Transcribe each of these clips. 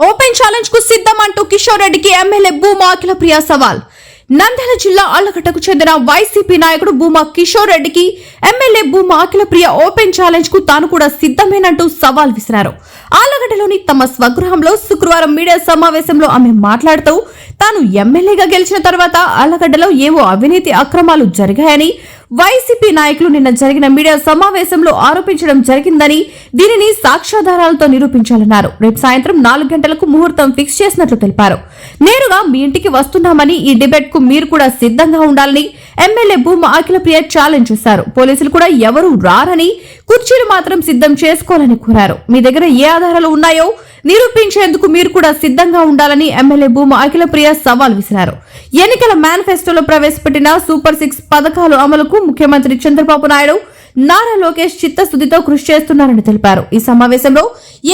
Open challenge కు సిద్ధం అంటూ కిషోర్ రెడ్డికి ఎమ్మెల్యే భూమా అఖిలప్రియ సవాల్. నంద్యాల జిల్లా ఆళ్లగడ్డకు చెందిన వైసీపీ నాయకుడు భూమా కిషోర్ రెడ్డికి MLA Bhuma Akhilapriya open challenge కు తాను కూడా సిద్ధమేనంటూ సవాల్ విసిరారు. ఆళ్లగడ్డలోని తమ స్వగృహంలో శుక్రవారం మీడియా సమావేశంలో ఆమె మాట్లాడుతూ తాను ఎమ్మెల్యేగా గెలిచిన తర్వాత ఆళ్లగడ్డలో ఏవో అవినీతి అక్రమాలు జరిగాయని వైసీపీ నాయకులు నిన్న జరిగిన మీడియా సమావేశంలో ఆరోపించడం జరిగిందని, దీనిని సాక్ష్యాధారాలతో నిరూపించాలన్నారు. రేపు సాయంత్రం 4 గంటలకు ముహూర్తం ఫిక్స్ చేసినట్లు తెలిపారు. నేరుగా మీ ఇంటికి వస్తున్నామని, ఈ డిబేట్ కు మీరు కూడా సిద్ధంగా ఉండాలని ఎమ్మెల్యే భూమా అఖిలప్రియ ఛాలెంజ్ చేశారు. పోలీసులు కూడా ఎవరూ రారని, కుర్చీలు మాత్రం సిద్ధం చేసుకోవాలని కోరారు. మీ దగ్గర ఏ ఆధారాలు ఉన్నాయో నిరూపించేందుకు మీరు కూడా సిద్ధంగా ఉండాలని ఎమ్మెల్యే భూమా అఖిలప్రియ సవాల్ విసిరారు. ఎన్నికల మేనిఫెస్టోలో ప్రవేశపెట్టిన సూపర్ 6 పథకాలు అమలుకు ముఖ్యమంత్రి చంద్రబాబు నాయుడు, నారా లోకేష్ చిత్తశుద్ధితో కృషి చేస్తున్నారని తెలిపారు. ఈ సమావేశంలో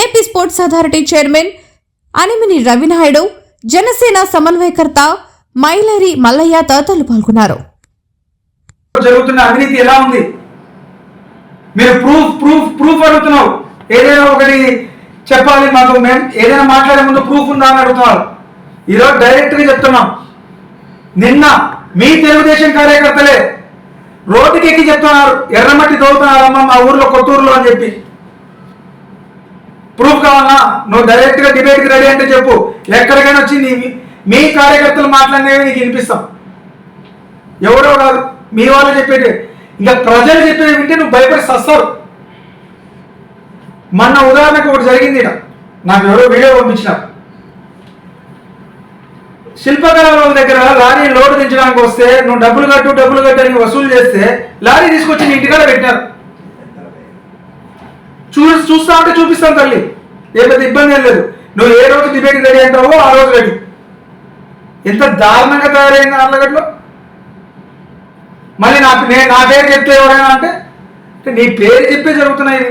AP sports authority chairman Animini Ravi Naidu, Janasena సమన్వయకర్త మైలేరి మల్లయ్య తదితరులు పాల్గొన్నారు. జరుగుతున్న అవినీతి ఎలా ఉంది? మీరు ప్రూఫ్ అడుగుతున్నావు. ఏదైనా ఒకటి చెప్పాలి మాకు, మేము ఏదైనా మాట్లాడే ముందు ప్రూఫ్ ఉందా అని అడుగుతున్నారు. ఈరోజు డైరెక్ట్ గా చెప్తున్నాం. నిన్న మీ తెలుగుదేశం కార్యకర్తలే రోడ్డుకి ఎక్కి చెప్తున్నారు, ఎర్రమట్టి తోగుతున్నారమ్మా మా ఊర్లో, కొత్తూరులో అని చెప్పి. ప్రూఫ్ కావాలా? నువ్వు డైరెక్ట్ గా డిబేట్ కి రెడీ అంటే చెప్పు. ఎక్కడికైనా వచ్చి మీ కార్యకర్తలు మాట్లాడినవి నీకు వినిపిస్తాం. ఎవరో కాదు, మీ వాళ్ళు చెప్పేది. ఇంకా ప్రజలు చెప్పేది వింటే నువ్వు భయపడి సస్తారు. మొన్న ఉదాహరణకు ఒకటి జరిగింది. ఇక్కడ నాకు ఎవరో వీడియో పంపించినారు. శిల్పకళ దగ్గర లారీ లోడ్ దించడానికి వస్తే నువ్వు డబ్బులు కట్టు అని వసూలు చేస్తే లారీ తీసుకొచ్చి నీ ఇంటికాడ పెట్టినారు. చూస్తా ఉంటే చూపిస్తాను తల్లి, ఏ పెద్ద ఇబ్బంది ఏం లేదు. నువ్వు ఏ రోజు డిబేట్ రెడీ అంటావో ఆ రోజు రెడీ. ఎంత దారుణంగా తయారైంది ఆళ్లగడ్డలో. మళ్ళీ నా పేరు చెప్తే ఎవరైనా అంటే నీ పేరు చెప్పే జరుగుతున్నాయి.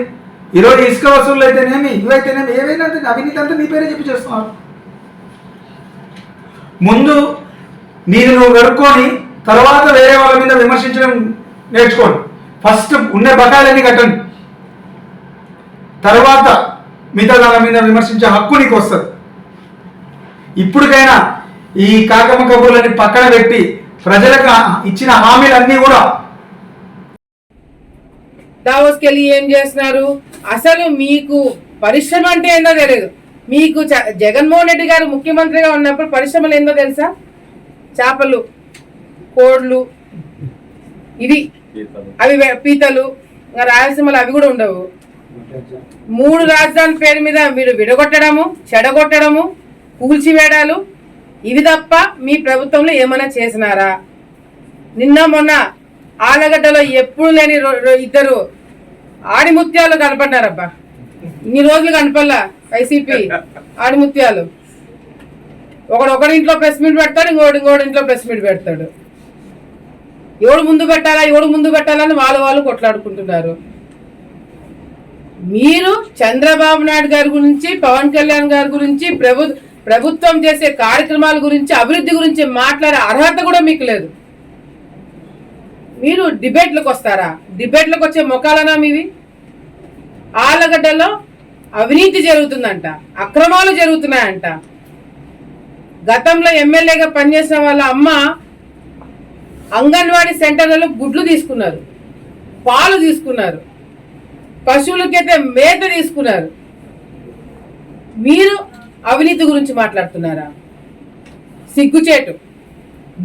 ఈరోజు ఇసుక వసూళ్ళు అయితేనేమి, ఇవైతేనేమి, ఏవైనా అంటే అవినీతి అంతా నీ పేరే చెప్పి చేస్తున్నారు. ముందు నీది నువ్వు గడుక్కొని తర్వాత వేరే వాళ్ళ మీద విమర్శించడం నేర్చుకోండి. ఫస్ట్ ఉన్న బకాయిలన్నీ కట్టండి, తర్వాత మిగతా వాళ్ళ మీద విమర్శించే హక్కు నీకు వస్తుంది. ఇప్పటికైనా ఈ కాకమ్మ కబుర్లని పక్కన పెట్టి ప్రజలకు ఇచ్చిన హామీలన్నీ కూడా దావోస్కి వెళ్ళి ఏం చేస్తున్నారు? అసలు మీకు పరిశ్రమ అంటే ఏందో తెలియదు. మీకు జగన్మోహన్ రెడ్డి గారు ముఖ్యమంత్రిగా ఉన్నప్పుడు పరిశ్రమలు ఏందో తెలుసా? చేపలు, కోడ్లు, ఇవి, అవి పీతలు. రాయలసీమలు అవి కూడా ఉండవు. 3 రాజధాని పేరు మీద మీరు విడగొట్టడము, చెడగొట్టడము, కూల్చివేయడాలు, ఇవి తప్ప మీ ప్రభుత్వంలో ఏమైనా చేసినారా? నిన్న మొన్న ఆళ్లగడ్డలో ఎప్పుడు లేని 2 ఆడిముత్యాలు కనపడ్డారబ్బా. ఇన్ని రోజులు కనపల్లా వైసీపీ ఆడిముత్యాలు. ఒకడింట్లో ప్రెస్ మీట్ పెడతాడు, ఇంకోటి ఇంట్లో ప్రెస్ మీట్ పెడతాడు. ఎవడు ముందు పెట్టాలని వాళ్ళు కొట్లాడుకుంటున్నారు. మీరు చంద్రబాబు నాయుడు గారి గురించి, పవన్ కళ్యాణ్ గారి గురించి, ప్రభుత్వం చేసే కార్యక్రమాల గురించి, అభివృద్ధి గురించి మాట్లాడే అర్హత కూడా మీకు లేదు. మీరు డిబేట్లకు వస్తారా? డిబేట్లకు వచ్చే మొఖాలనా మీవి? ఆళ్లగడ్డలో అవినీతి జరుగుతుందంట, అక్రమాలు జరుగుతున్నాయంట. గతంలో ఎమ్మెల్యేగా పనిచేసిన వాళ్ళ అమ్మ అంగన్వాడీ సెంటర్లలో గుడ్లు తీసుకున్నారు, పాలు తీసుకున్నారు, పశువులకైతే మేత తీసుకున్నారు. మీరు అవినీతి గురించి మాట్లాడుతున్నారా? సిగ్గుచేటు.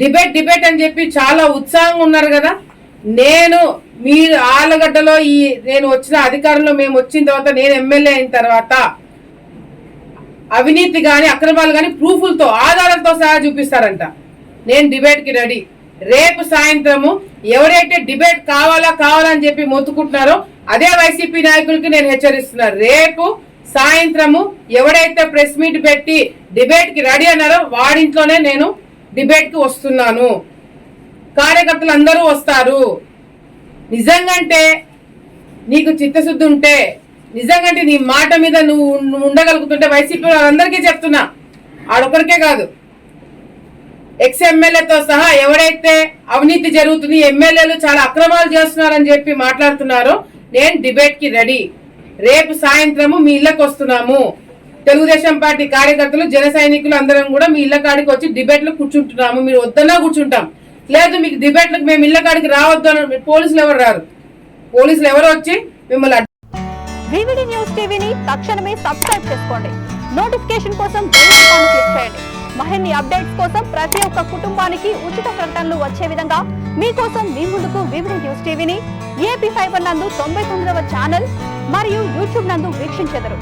డిబేట్ అని చెప్పి చాలా ఉత్సాహంగా ఉన్నారు కదా. మీరు ఆళ్లగడ్డలో నేను వచ్చిన అధికారంలో మేము వచ్చిన తర్వాత, నేను ఎమ్మెల్యే అయిన తర్వాత అవినీతి కానీ అక్రమాలు కానీ ప్రూఫ్లతో, ఆధారాలతో సహా చూపిస్తారంట. నేను డిబేట్కి రెడీ. రేపు సాయంత్రము ఎవరైతే డిబేట్ కావాలని చెప్పి మొత్తుకుంటున్నారో అదే వైసీపీ నాయకులకి నేను హెచ్చరిస్తున్నాను. రేపు సాయంత్రము ఎవడైతే ప్రెస్ మీట్ పెట్టి డిబేట్ కి రెడీ అన్నారో వాడింట్లోనే నేను డిబేట్ కి వస్తున్నాను. కార్యకర్తలు అందరూ వస్తారు. నిజంగంటే నీకు చిత్తశుద్ధి ఉంటే, నిజంగంటే నీ మాట మీద నువ్వు ఉండగలుగుతుంటే, వైసీపీ వాళ్ళందరికీ చెప్తున్నా, ఆడొక్కరికే కాదు, ఎమ్మెల్యేతో సహా ఎవరైతే అవినీతి జరుగుతుంది, ఎమ్మెల్యేలు చాలా అక్రమాలు చేస్తున్నారని చెప్పి మాట్లాడుతున్నారో, నేను డిబేట్ కి రెడీ. రేపు సాయంత్రము మీ ఇళ్ళకి వస్తున్నాము. తెలుగుదేశం పార్టీ కార్యకర్తలు జన సైనికులు అందరం కూడా మీ ఇళ్ల కాడికి వచ్చి డిబేట్లు కూర్చుంటున్నాము. మీరు వద్దన్నా కూర్చుంటాం, లేదు మీకు డిబేట్లకు మేము ఇళ్ల కాడికి రావద్దు అని పోలీసులు ఎవరు రారు. పోలీసులు ఎవరు వచ్చి మిమ్మల్ని వివిడి న్యూస్ టీవీని తక్షణమే సబ్స్క్రైబ్ చేసుకోండి. నోటిఫికేషన్ కోసం బెల్ ఐకాన్ క్లిక్ చేయండి. మరిన్ని అప్డేట్స్ కోసం ప్రతి ఒక్క కుటుంబానికి ఉచిత ప్రకటనలు వచ్చే విధంగా మీకోసం మీ ముందుకు వివిడి న్యూస్ టీవీని ఏపీ ఫైబర్ నందు 99వ ఛానల్ మరియు యూట్యూబ్ నందు వీక్షించెదరు.